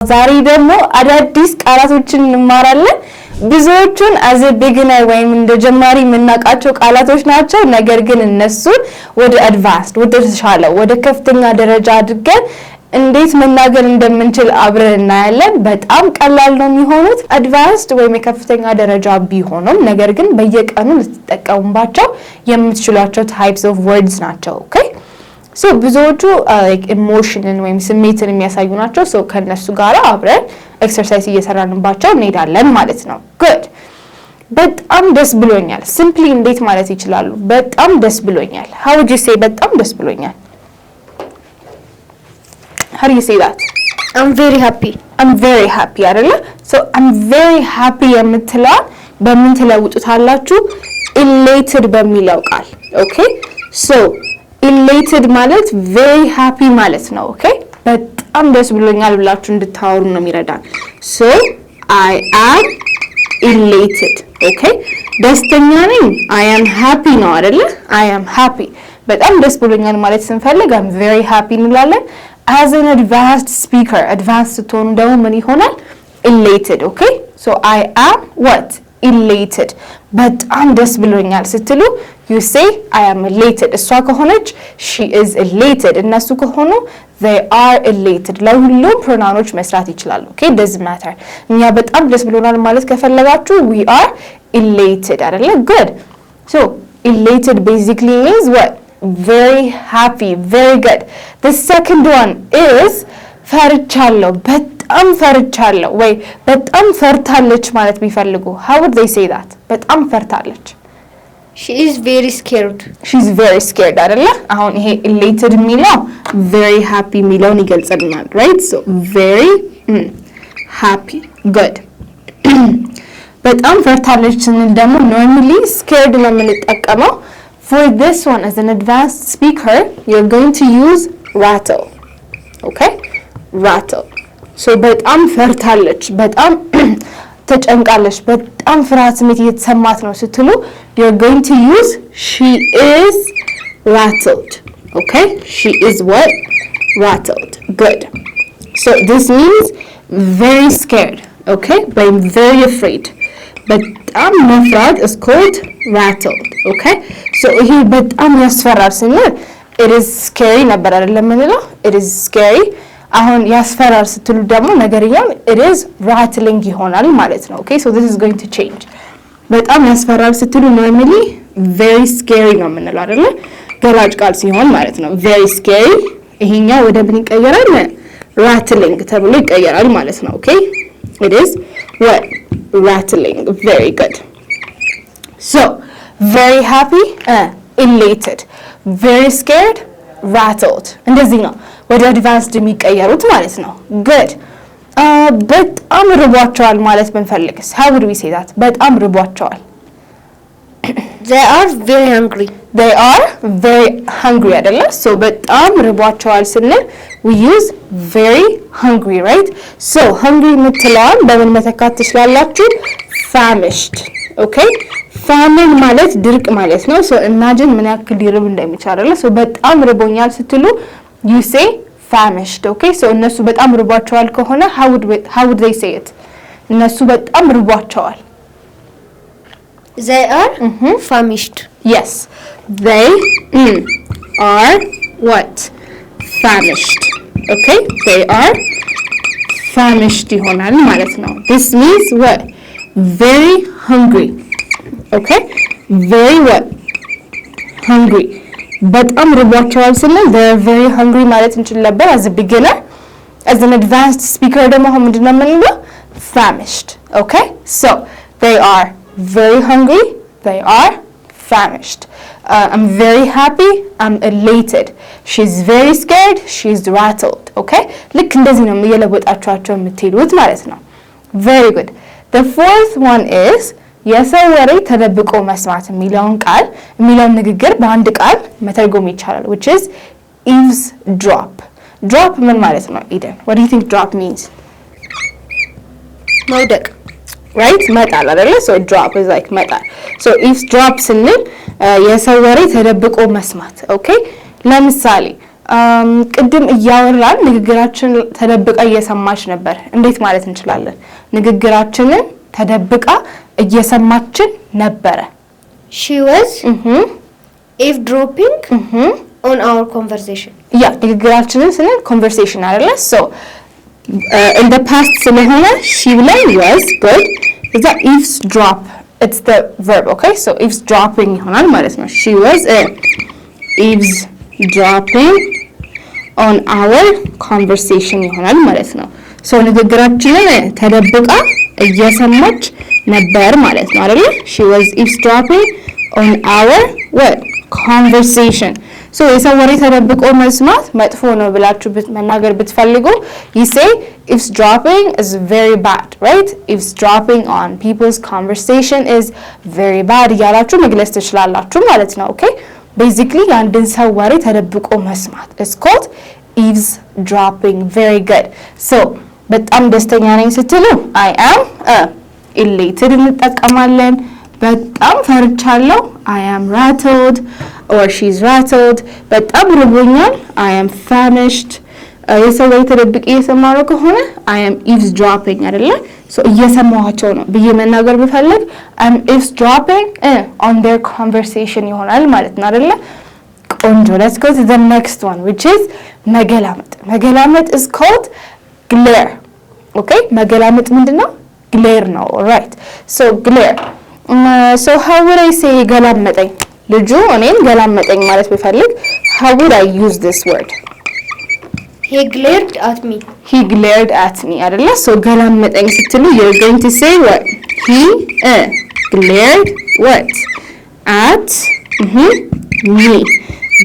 ዛሬ ደግሞ አዳዲስ ቃላቶችን እንማራለን። ብዙዎቹን as a beginner ወይም እንደ ጀማሪ የምናውቃቸው ቃላቶች ናቸው። ነገር ግን እነሱን ወደ advanced ወደ ተሻለ ወደ ከፍተኛ ደረጃ አድርገን እንዴት መናገር እንደምንችል አብረን እናያለን። በጣም ቀላል ነው የሚሆኑት። advanced ወይም የከፍተኛ ደረጃ ቢሆኑም ነገር ግን በየቀኑ ልትጠቀሙባቸው የምትችሏቸው types of words ናቸው። okay so ብዙዎቹ ኢሞሽንን ወይም ስሜትን የሚያሳዩ ናቸው። so ከነሱ ጋር አብረን ኤክሰርሳይዝ እየሰራንባቸው እንሄዳለን ማለት ነው። good በጣም ደስ ብሎኛል simply እንዴት ማለት ይችላሉ? በጣም ደስ ብሎኛል። how would you say በጣም ደስ ብሎኛል? how do you say that? I'm very happy. I'm very happy አይደለ? so I'm very happy የምትለው በምን ትለውጡታላችሁ? elated በሚለው ቃል okay so elated ማለት very happy ማለት ነው። okay በጣም ደስ ብሎኛል ብላችሁ እንድታወሩ ነው የሚረዳን። so I am elated okay ደስተኛ ነኝ I am happy ነው አይደለ? I am happy በጣም ደስ ብሎኛል ማለት ስንፈልግ I'm very happy እንላለን። as an advanced speaker advanced ስትሆኑ ደግሞ ምን ይሆናል? elated okay so I am what? elated በጣም ደስ ብሎኛል ስትሉ you say I am elated እሷ ከሆነች she is elated እነሱ ከሆኑ they are elated ለሁሉም ፕሮናውኖች መስራት ይችላሉ። okay doesn't matter እኛ በጣም ደስ ብሎናል ማለት ከፈለጋችሁ we are elated አይደለ? good so elated basically means what? very happy very good the second one is ፈርቻለሁ በጣም ፈርቻለሁ ወይ በጣም ፈርታለች ማለት ቢፈልጉ how would they say that? በጣም ፈርታለች she is very scared. she's very scared አይደለ? አሁን ይሄ elated የሚለው very happy የሚለውን ይገልጽልናል right? so very happy good በጣም ፈርታለች ስንል ደግሞ normally scared ነው የምንጠቀመው. for this one as an advanced speaker you're going to use rattle okay rattle so በጣም ፈርታለች በጣም ተጨንቃለች በጣም ፍርሃት ስሜት እየተሰማት ነው ስትሉ you're going to use she is rattled okay she is what? rattled good so this means very scared okay but very afraid በጣም መፍራት is called rattled okay so ይሄ በጣም ያስፈራል ስንል it is scary ነበር አይደለም የምንለው it is scary አሁን ያስፈራል ስትሉ ደግሞ ነገርየው it is rattling ይሆናል ማለት ነው okay so this is going to change በጣም ያስፈራል ስትሉ normally very scary ነው የምንለው አይደለ? ገላጭ ቃል ሲሆን ማለት ነው very scary ይሄኛው ወደ ምን ይቀየራል? rattling ተብሎ ይቀየራል ማለት ነው okay it is what? rattling very good so very happy elated very scared rattled እንደዚህ ነው ወደ advanced የሚቀየሩት ማለት ነው good በጣም ርቧቸዋል ማለት ብንፈልግስ how would we say that? በጣም ርቧቸዋል they are very hungry. they are very hungry አይደለ? so በጣም ርቧቸዋል ስንል we use very hungry right? so hungry የምትለዋን በምን መተካት ትችላላችሁ? famished okay famine ማለት ድርቅ ማለት ነው so imagine ምን ያክል ሊርብ እንደሚችል አይደለ? so በጣም ርቦኛል ስትሉ you say famished okay so እነሱ በጣም ርቧቸዋል ከሆነ how would they say it? እነሱ በጣም ርቧቸዋል they are famished. yes they are what? famished okay they are famished ይሆናል ማለት ነው this means what? very hungry okay very what? hungry በጣም ርቧቸዋል ስንል they're very hungry ማለት እንችል ነበር as a beginner as an advanced speaker ደግሞ ምንድነው የምንለው? famished okay so they are very hungry they are famished I'm very happy I'm elated she's very scared she's rattled okay ልክ እንደዚህ ነው እየለወጣችኋቸው የምትሄዱት ማለት ነው very good the fourth one is የሰው ወሬ ተደብቆ መስማት የሚለውን ንግግር በአንድ ቃል መተርጎም ይቻላል which is eavesdrop drop ምን ማለት ነው ኢደን? what do you think drop means? መውደቅ right መጣል አይደለ? so drop is like መጣል so eavesdrop ስንል የሰው ወሬ ተደብቆ መስማት okay ለምሳሌ ቅድም እያወራን ንግግራችን ተደብቃ እየሰማች ነበር። እንዴት ማለት እንችላለን? ንግግራችንን ተደብቃ እየሰማችን ነበረ። She was eavesdropping on our conversation. ያ ንግግራችንን ስንል conversation አይደለ? So in the past ስለሆነ she ላይ was good. is that eavesdrop? It's the verb, okay? So eavesdropping ይሆናል ማለት ነው። She was eavesdropping on our conversation ይሆናል ማለት ነው። So ንግግራችንን ተደብቃ እየሰማች ነበር ማለት ነው አይደል? She was eavesdropping on our what? Conversation. So የሰው ወሬ ተደብቆ መስማት መጥፎ ነው ብላችሁ መናገር ብትፈልጉ you say eavesdropping is very bad, right? Eavesdropping on people's conversation is very bad እያላችሁ መግለጽ ትችላላችሁ ማለት ነው። okay? Basically አንድን ሰው ወሬ ተደብቆ መስማት is called eavesdropping. Very good. So በጣም ደስተኛ ነኝ ስትሉ I am elated እንጠቀማለን። በጣም ፈርቻለሁ I am rattled or she's rattled. በጣም ርቦኛል I am famished. የሰው ወሬ ተደብቄ እየሰማሁ ከሆነ I am eavesdropping አይደለ? So እየሰማኋቸው ነው ብዬ መናገር ብፈልግ I'm eavesdropping on their conversation ይሆናል ማለት ነው አይደለ? ቆንጆ. Let's go to the next one which is መገላመጥ. መገላመጥ is called glare. Okay? መገላመጥ ምንድነው? glare ነው. Right. So glare. So how would I say ገላመጠኝ? ልጁ እኔን ገላመጠኝ ማለት ብፈልግ how would I use this word? He glared at me. He glared at me አይደለ? So ገላመጠኝ ስትሉ you're going to say what? He glared what? At me.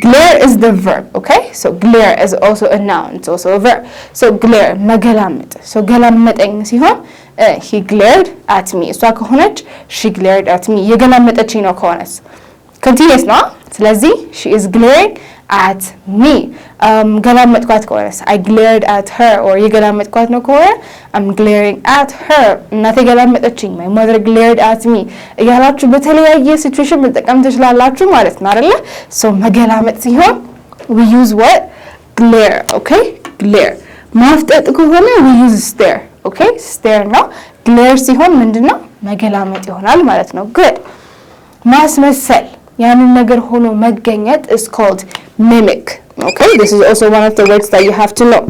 Glare is the verb, okay? So glare is also a noun. It's also a verb. So glare መገላመጥ. So ገላመጠኝ ሲሆን he glared at me. እሷ ከሆነች she glared at me. የገላመጠችኝ ነው ከሆነስ continuous ነው። ስለዚህ she is glaring at me. ገላመጥኳት ከሆነስ I glared at her or የገላመጥኳት ነው ከሆነ I'm glaring at her. እናቴ ገላመጠችኝ my mother glared at me እያላችሁ በተለያየ ሲቹዌሽን መጠቀም ትችላላችሁ ማለት ነው አይደለ? So መገላመጥ ሲሆን we use what? glare. Okay? glare. ማፍጠጥ ከሆነ we use stare. Okay? stare ነው። glare ሲሆን ምንድነው? መገላመጥ ይሆናል ማለት ነው። good. ማስመሰል ያንን ነገር ሆኖ መገኘት is called mimic. Okay? This is also one of the words that you have to know.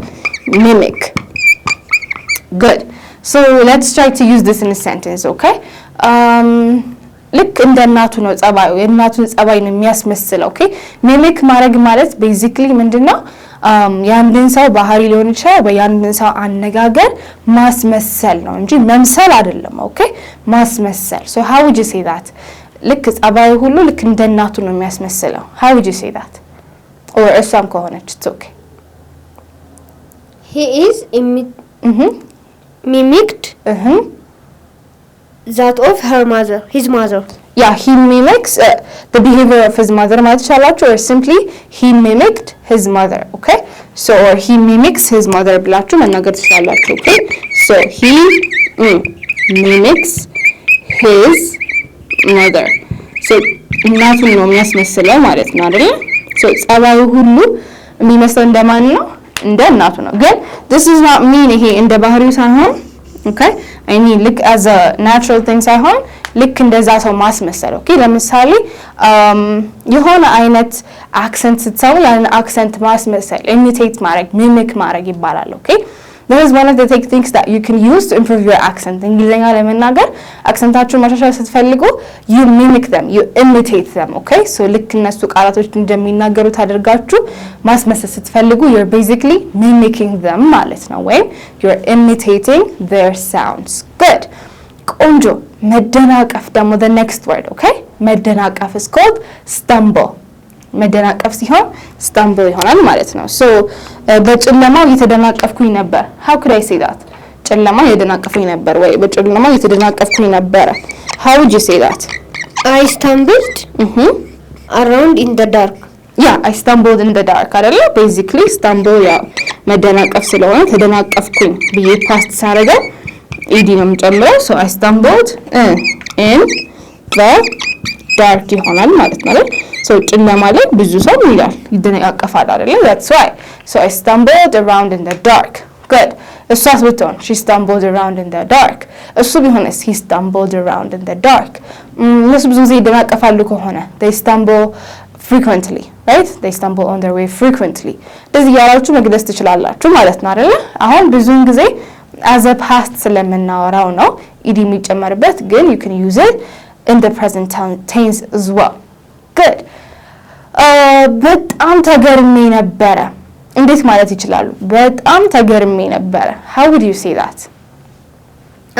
Mimic. Good. So let's try to use this in a sentence, okay? ልክ እንደ እናቱ ነው ጸባዩ። የእናቱን ጸባይ ነው የሚያስመስለው። okay? mimic ማድረግ ማለት basically ምንድነው? ያንድን ሰው ባህሪ ሊሆን ይችላል ወይ ያንድን ሰው አነጋገር ማስመሰል ነው እንጂ መምሰል አይደለም። okay? ማስመሰል. So how would you say that? ልክ ጸባዩ ሁሉ ልክ እንደ እናቱ ነው የሚያስመስለው. How would you say that? Or እሷም ከሆነች it's okay. He is mimicked that of her mother, his mother. Yeah, he mimics the behavior of his mother ማለት ይችላችሁ or simply he mimicked his mother. Okay? So or he mimics his mother ብላችሁ መናገር ትችላላችሁ. Okay? So he mimics his mother. So እናቱን ነው የሚያስመስለው ማለት ነው አይደል? So ጸባዩ ሁሉ የሚመስለው እንደማን ነው? እንደ እናቱ ነው። ግን this does not mean ይሄ እንደ ባህሪው ሳይሆን okay? I mean look as a natural thing ሳይሆን ልክ እንደዛ ሰው ማስመሰል። okay? ለምሳሌ የሆነ አይነት አክሰንት ስትሰሙ ያን አክሰንት ማስመሰል imitate ማድረግ mimic ማድረግ ይባላል። okay? This is one of the techniques that you can use to improve your accent. እንግሊዘኛ ለመናገር አክሰንታችሁን ማሻሻል ስትፈልጉ you mimic them, you imitate them, okay? So ልክ እነሱ ቃላቶች እንደሚናገሩት አድርጋችሁ ማስመሰል ስትፈልጉ you're basically mimicking them ማለት ነው ወይም you're imitating their sounds. Good. ቆንጆ. መደናቀፍ ደግሞ the next word, okay? መደናቀፍ is called stumble. መደናቀፍ ሲሆን stumble ይሆናል ማለት ነው። So በጨለማው እየተደናቀፍኩኝ ነበር. How could I say that? ጨለማ እየተደናቀፍኩኝ ነበር ወይ በጨለማው እየተደናቀፍኩኝ ነበር. How would you say that? I stumbled around in the dark. Yeah, I stumbled in the dark አይደለ? Basically stumble ያው መደናቀፍ ስለሆነ ተደናቀፍኩኝ ብዬ ፓስት ሳረገው ኢዲ ነው የምጨምረው. So I stumbled in the dark ይሆናል ማለት ነው። So ጨለማ ላይ ብዙ ሰው ይላል ይደነቃቀፋል አይደለ? That's why. So I stumbled around in the dark. Good. እሷስ ብትሆን she stumbled around in the dark. እሱ ቢሆንስ he stumbled around in the dark. እነሱ ብዙ ጊዜ ይደነቃቀፋሉ ከሆነ they stumble frequently, right? They stumble on their way frequently. እንደዚህ ያላችሁ መግለጽ ትችላላችሁ ማለት ነው አይደለ? አሁን ብዙውን ጊዜ as a past ስለምናወራው ነው ed የሚጨመርበት ግን you can use it in the present tense as well. Good. በጣም ተገርሜ ነበረ እንዴት ማለት ይችላሉ? በጣም ተገርሜ ነበረ. How would you say that?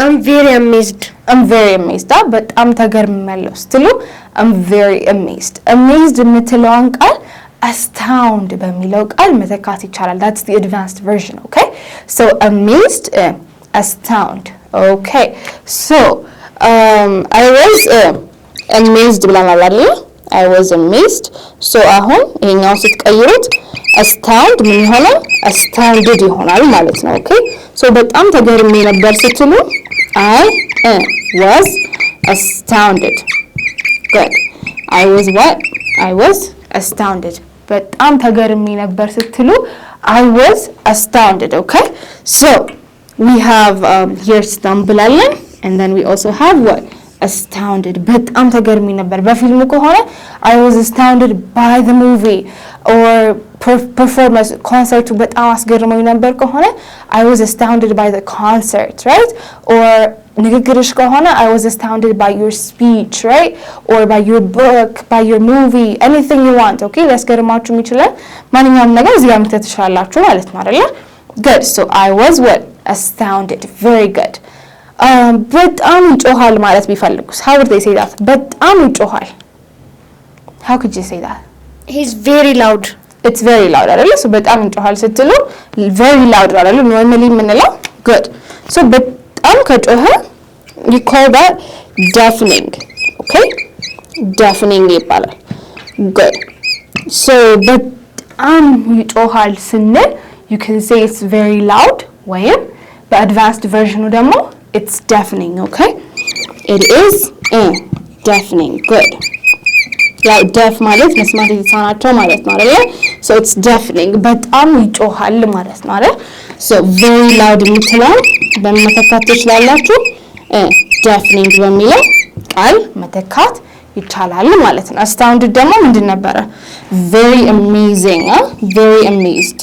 I'm very amazed. I'm very amazed. በጣም ተገርሜያለሁ ስትሉ I'm very amazed. Amazed የምትለውን ቃል astound በሚለው ቃል መተካት ይቻላል. That's the advanced version, okay? So amazed, astound. Okay. So I was amazed ብለናል አይደል? I was amazed. So አሁን ይሄኛው ስትቀይሩት astound ምን ይሆናል? astounded ይሆናል ማለት ነው። Okay? So በጣም ተገርሜ ነበር ስትሉ I was astounded. Good. I was what? I was astounded. በጣም ተገርሜ ነበር ስትሉ I was astounded. Okay? So we have here stumble አለን and then we also have what? Astounded. በጣም ተገርሜ ነበር በፊልሙ ከሆነ I was astounded by the movie or performance concert በጣም አስገርሞኝ ነበር ከሆነ I was astounded by the concert, right? Or ንግግርሽ ከሆነ I was astounded by your speech, right? Or by your book, by your movie, anything you want, okay? ሊያስገርማችሁ የሚችላል ማንኛውም ነገር እዚህ ጋር መክተት ትችላላችሁ ማለት ነው አይደል? Good. So I was what? Astounded. Very good. በጣም ይጮሃል ማለት ቢፈልጉስ how would they say that? በጣም ይጮሃል. How could you say that? He's very loud. It's very loud አይደል? So በጣም ይጮሃል ስትሉ very loud አይደል? normally የምንለው good. So በጣም ከጮኸ you call that deafening. Okay? deafening ይባላል. good. So በጣም ይጮሃል ስንል you can say it's very loud ወይም በadvanced version ደግሞ it's deafening, okay? It is deafening. Good. Yeah, deaf ማለት መስማት የተሳናቸው ማለት ነው አይደል? So it's deafening. በጣም ይጮሃል ማለት ነው አይደል? So very loud የምትለው በመተካት ትችላላችሁ። deafening በሚለው ቃል መተካት ይቻላል ማለት ነው። astounded ደግሞ ምንድን ነበረ? very amazing, very amazed.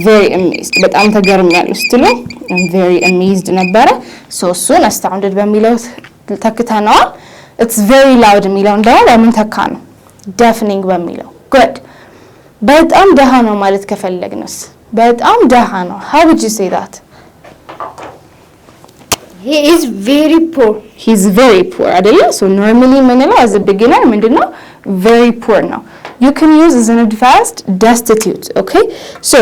very amazed. በጣም ተገርሜያለሁ ስትሉ I'm very amazed ነበረ. So እሱን astounded በሚለው ተክተነዋል. It's very loud የሚለው እንደው ለምን ተካ ነው? deafening በሚለው. good. በጣም ደሃ ነው ማለት ከፈለግንስ በጣም ደሃ ነው. How would you say that? He is very poor. He's very poor አይደለ? So normally የምንለው as a beginner ምንድነው? very poor ነው. You can use as an advanced destitute, okay? So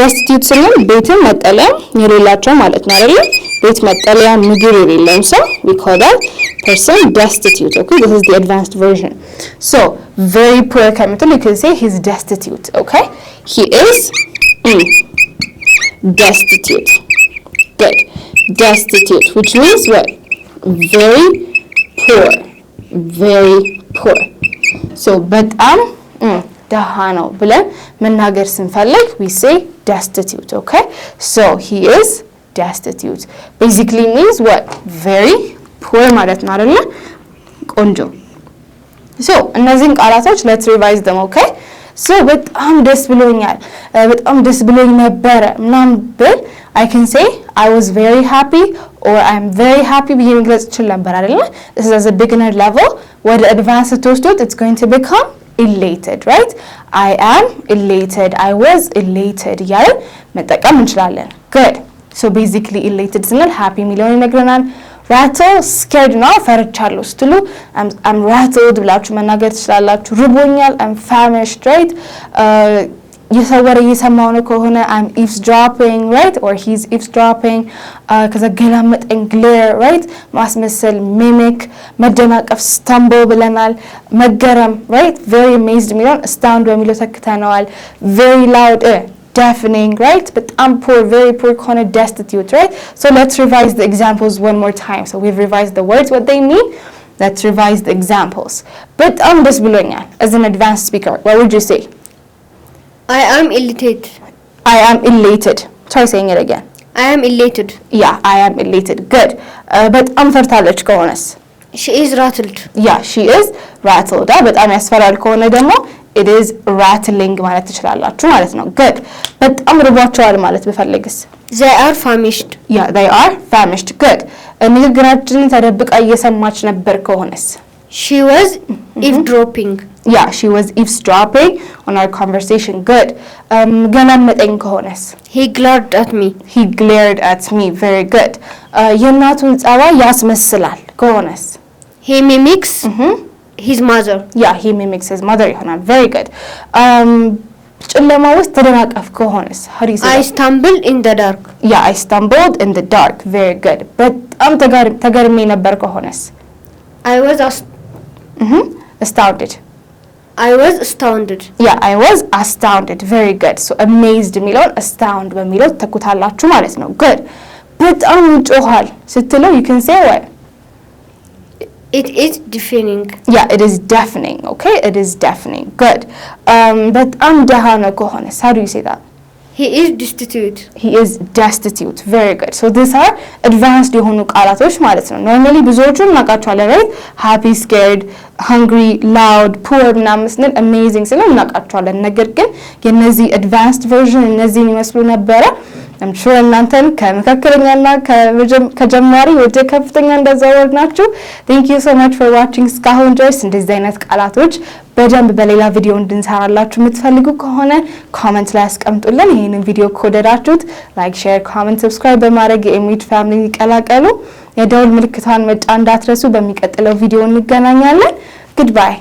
destitute ስንል ቤትም መጠለያ የሌላቸው ማለት ነው አይደል? ቤት መጠለያ ምግብ የሌለው ሰው we call that person destitute, okay? This is the advanced version. So very poor ከምትሉ you can say he's destitute, okay? He is destitute. Good. Destitute, which means what? Very poor. Very poor. So በጣም ደሃ ነው ብለን መናገር ስንፈልግ we say destitute, okay? So he is destitute. Basically means what? Very poor ማለት ነው አይደል? ቆንጆ. So እነዚህን ቃላቶች let's revise them, okay? So በጣም ደስ ብሎኛል በጣም ደስ ብሎኝ ነበረ ምናምን ብል I can say I was very happy or I'm very happy ብዬ መግለጽ ይችላል ነበር አይደል? This is as a beginner level. ወደ advanced ስትወስዱት it's going to become elated, right? I am elated. I was elated እያልን መጠቀም እንችላለን. good. So basically elated ስንል happy የሚለውን ይነግረናል. rattle scared ነው ፈርቻለሁ ስትሉ I'm rattled ብላችሁ መናገር ትችላላችሁ. ርቦኛል I'm famished, right? የሰወረ እየሰማው ነው ከሆነ I'm eavesdropping, right? Or he's eavesdropping. ከዛ ገላመጠኝ glare, right? ማስመሰል mimic. መደናቀፍ stumble ብለናል. መገረም, right? very amazed የሚለውን astound በሚለው ተክተነዋል. very loud, deafening, right? በጣም poor, very poor ከሆነ destitute, right? So let's revise the examples one more time. So we've revised the words, what they mean. let's revise the examples. በጣም ደስ ብሎኛል. As an advanced speaker, what would you say? I am elated. I am elated. Try saying it again. I am elated. Yeah, I am elated. Good. በጣም ፈርታለች ከሆነስ? She is rattled. Yeah, she is rattled. በጣም ያስፈራል ከሆነ ደግሞ it is rattling ማለት ትችላላችሁ ማለት ነው. Good. በጣም ርቧቸዋል ማለት ብፈልግስ? They are famished. Yeah, they are famished. Good. ንግግራችንን ተደብቃ እየሰማች ነበር ከሆነስ? She was eavesdropping. Yeah, she was eavesdropping on our conversation. Good. ገለመጠኝ ከሆነስ? He glared at me. He glared at me. Very good. የእናቱን ጸባይ ያስመስላል ከሆነስ? He mimics his mother. Yeah, he mimics his mother ይሆናል. Very good. ጨለማ ውስጥ ተደናቀፍ ከሆነስ? How do you say I that? stumbled in the dark. Yeah, I stumbled in the dark. Very good. በጣም ተገርሜ ነበር ከሆነስ? I was astounded. I was astounded. Yeah, I was astounded. Very good. So amazed የሚለውን astound በሚለው ተኩታላችሁ ማለት ነው. Good. በጣም ይጮሃል ስትለው you can say what? It is deafening. Yeah, it is deafening. Okay, it is deafening. Good. በጣም ደሃ ነው ከሆነስ? How do you say that? He is destitute. He is destitute. Very good. So these are advanced የሆኑ ቃላቶች ማለት ነው. Normally ብዙዎቹን እናውቃቸዋለን, right? Happy, scared, hungry, loud, poor ምናምን ስንል amazing ስንል እናውቃቸዋለን. ነገር ግን የነዚህ advanced version እነዚህን ይመስሉ ነበረ. I'm sure እናንተን ከመካከለኛና ከጀማሪ ወደ ከፍተኛ እንደዛወር ናችሁ. Thank you so much for watching. እስካሁን ድረስ እንደዚህ አይነት ቃላቶች በደንብ በሌላ ቪዲዮ እንድንሰራላችሁ የምትፈልጉ ከሆነ ኮሜንት ላይ አስቀምጡልን። ይሄንን ቪዲዮ ከወደዳችሁት ላይክ፣ ሼር፣ ኮሜንት፣ ሰብስክራይብ በማድረግ የኤምዊድ ፋሚሊ ይቀላቀሉ። የደውል ምልክቷን መጫን እንዳትረሱ። በሚቀጥለው ቪዲዮ እንገናኛለን። Goodbye.